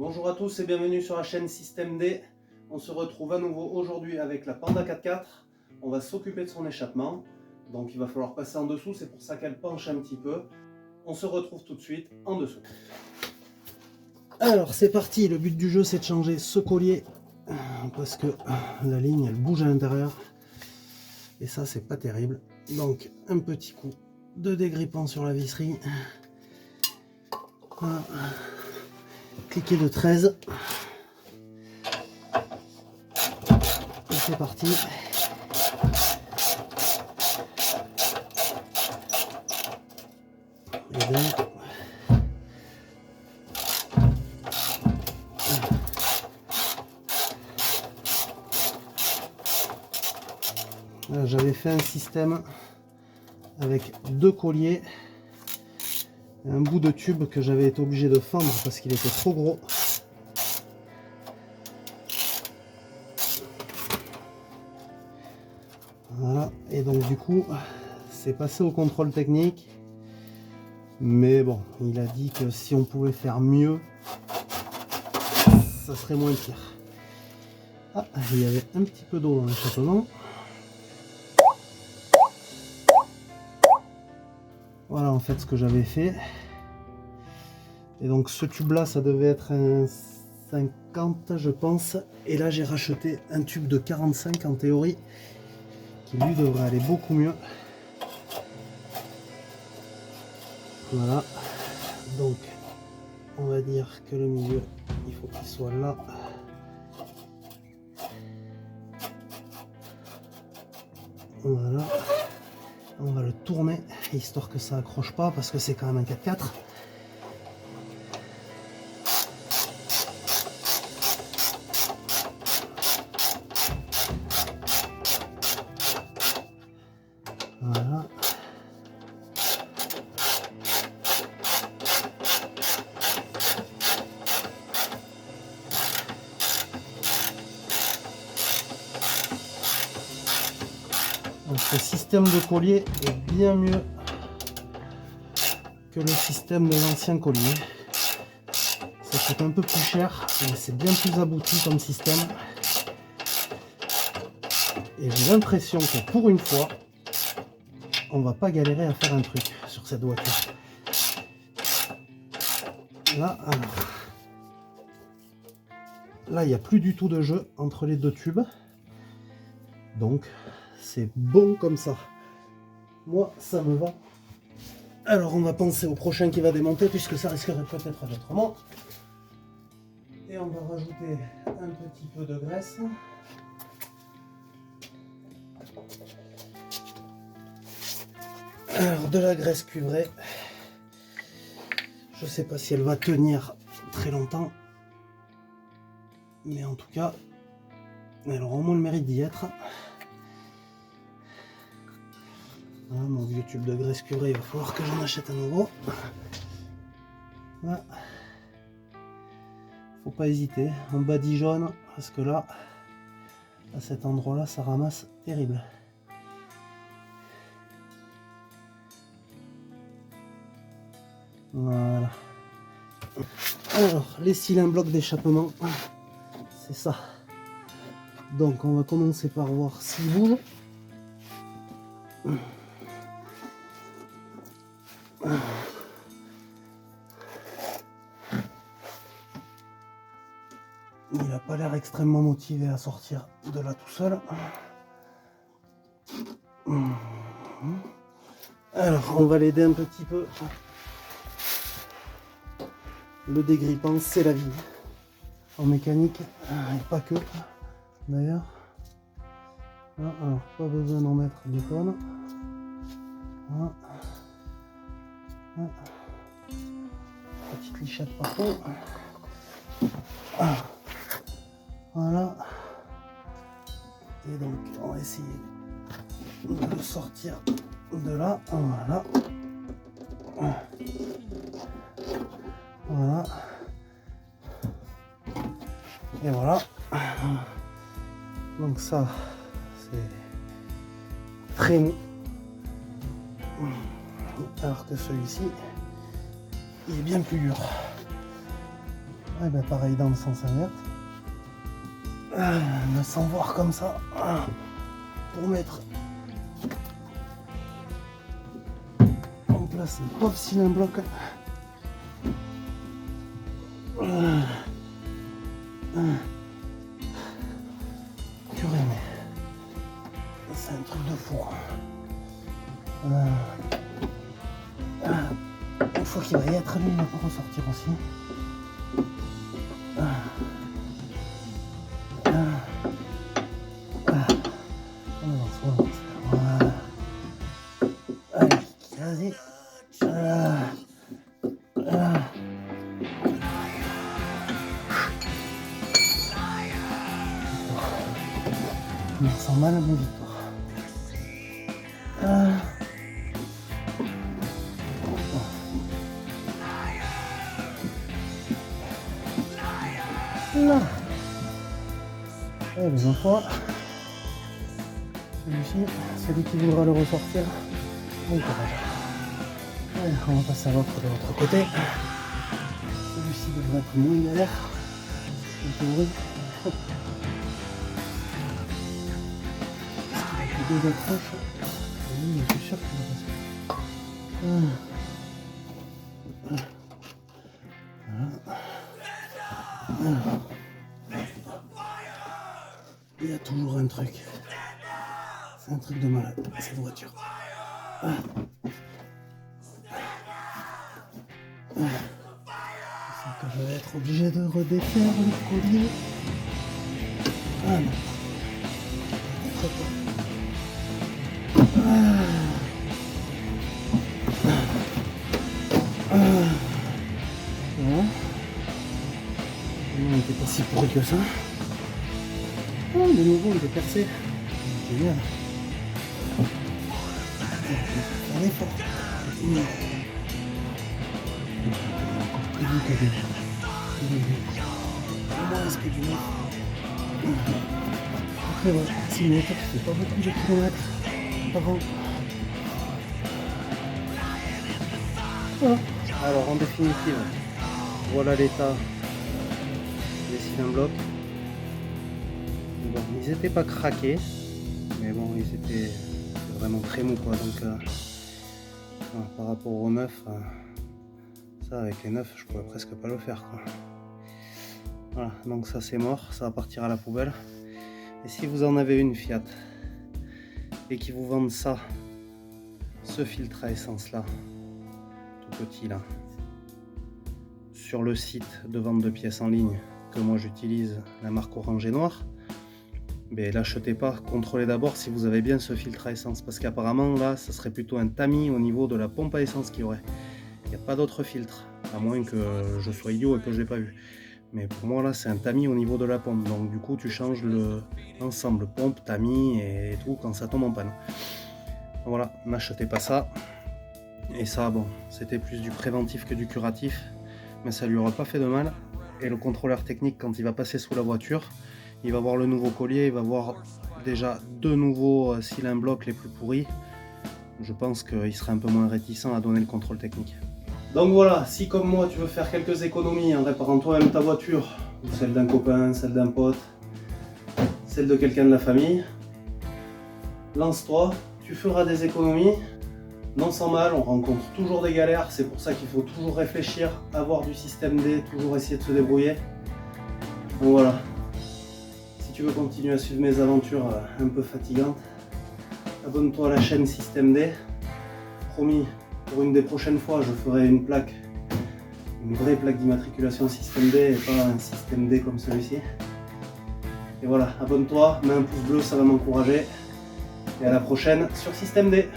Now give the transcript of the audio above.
Bonjour à tous et bienvenue sur la chaîne Système D. On se retrouve à nouveau aujourd'hui avec la Panda 4x4. On va s'occuper de son échappement. Donc il va falloir passer en dessous, c'est pour ça qu'elle penche un petit peu. On se retrouve tout de suite en dessous. Alors c'est parti, le but du jeu c'est de changer ce collier. Parce que la ligne elle bouge à l'intérieur. Et ça c'est pas terrible. Donc un petit coup de dégrippant sur la visserie. Voilà. Cliquez de 13 et c'est parti. Et bien, j'avais fait un système avec deux colliers, un bout de tube que j'avais été obligé de fendre parce qu'il était trop gros. Voilà, et donc du coup c'est passé au contrôle technique, mais bon, il a dit que si on pouvait faire mieux ça serait moins pire. Ah, il y avait un petit peu d'eau dans l'échappement. Voilà en fait ce que j'avais fait. Et donc ce tube là ça devait être un 50 je pense, et là j'ai racheté un tube de 45 en théorie qui lui devrait aller beaucoup mieux. Voilà, donc on va dire que le milieu il faut qu'il soit là. Voilà, on va le tourner histoire que ça accroche pas parce que c'est quand même un 4x4. Voilà. Donc ce système de collier est bien mieux que le système de l'ancien collier. Ça coûte un peu plus cher, mais c'est bien plus abouti comme système. Et j'ai l'impression que pour une fois, on va pas galérer à faire un truc sur cette voiture. Là, alors, là il n'y a plus du tout de jeu entre les deux tubes. Donc c'est bon comme ça. Moi ça me va. Alors on va penser au prochain qui va démonter puisque ça risquerait peut-être d'être moi. Et on va rajouter un petit peu de graisse. Alors de la graisse cuivrée. Je sais pas si elle va tenir très longtemps. Mais en tout cas, elle aura au moins le mérite d'y être. Voilà, mon vieux tube de graisse cuivrée, il va falloir que j'en achète un nouveau. Voilà. Faut pas hésiter, en badigeonne, parce que là, à cet endroit-là, ça ramasse terrible. Voilà. Alors, les cylindres blocs d'échappement, c'est ça. Donc, on va commencer par voir s'il bouge. Il n'a pas l'air extrêmement motivé à sortir de là tout seul. Alors, on va l'aider un petit peu. Le dégrippant, c'est la vie. En mécanique, et pas que, d'ailleurs. Alors, pas besoin d'en mettre des tonnes. Voilà. Petite lichette partout. Voilà. Et donc, on va essayer de le sortir de là. Voilà. Voilà. Et voilà. Donc ça, c'est très mou. Alors que celui-ci, il est bien plus dur. Et ben pareil dans le sens inverse. Sans voir comme ça. Pour mettre en place un pauvre cylindre bloc. Purée, mais c'est un truc de fou. Il faut qu'il va y être, lui, il va pas ressortir aussi. On avance. Voilà. Allez, vas-y. On sent mal à mon victoire. Là. Allez, les enfants. Celui-ci, celui qui voudra le ressortir. Bon courage. Allez, on va passer à l'autre de l'autre côté. Celui-ci devrait être moins galère. Un peu bruit. Deux accroches. Oui, je suis sûr qu'il va passer. Il y a toujours un truc. C'est un truc de malade, cette voiture. C'est que je vais être obligé de redéfaire le collier. Ah non. Très fort. Voilà. Il n'était pas si pourri que ça. Oh, de nouveau, il est percé. Génial. Un effort. Encore plus vite que déjà. Au moins, respect du neuf. Après, voilà, 6 minutes, c'est pas beaucoup de kilomètres. Par contre. Voilà. Alors, en définitive, voilà l'état des cylindres blocs. Bon, ils n'étaient pas craqués, mais bon, ils étaient vraiment très mous quoi. Donc, voilà, par rapport aux neufs, ça avec les neufs, je pourrais presque pas le faire quoi. Voilà, donc ça c'est mort, ça va partir à la poubelle. Et si vous en avez une Fiat et qui vous vendent ça, ce filtre à essence là, tout petit là, sur le site de vente de pièces en ligne que moi j'utilise, la marque Orange et Noir, mais l'achetez pas, contrôlez d'abord si vous avez bien ce filtre à essence, parce qu'apparemment là ça serait plutôt un tamis au niveau de la pompe à essence qu'il y aurait. Il n'y a pas d'autre filtre, à moins que je sois idiot et que je l'ai pas vu. Mais pour moi là c'est un tamis au niveau de la pompe, donc du coup tu changes l'ensemble pompe, tamis et tout quand ça tombe en panne. Voilà, n'achetez pas ça. Et ça bon, c'était plus du préventif que du curatif, mais ça lui aura pas fait de mal. Et le contrôleur technique quand il va passer sous la voiture, il va voir le nouveau collier, il va voir déjà 2 nouveaux cylindres blocs les plus pourris. Je pense qu'il serait un peu moins réticent à donner le contrôle technique. Donc voilà, si comme moi tu veux faire quelques économies en réparant toi-même ta voiture, ou celle d'un copain, celle d'un pote, celle de quelqu'un de la famille, lance-toi, tu feras des économies, non sans mal, on rencontre toujours des galères, c'est pour ça qu'il faut toujours réfléchir, avoir du système D, toujours essayer de se débrouiller. Donc voilà, si tu veux continuer à suivre mes aventures un peu fatigantes, abonne-toi à la chaîne Système D, promis. Pour une des prochaines fois, je ferai une plaque, une vraie plaque d'immatriculation Système D et pas un Système D comme celui-ci. Et voilà, abonne-toi, mets un pouce bleu, ça va m'encourager. Et à la prochaine sur Système D.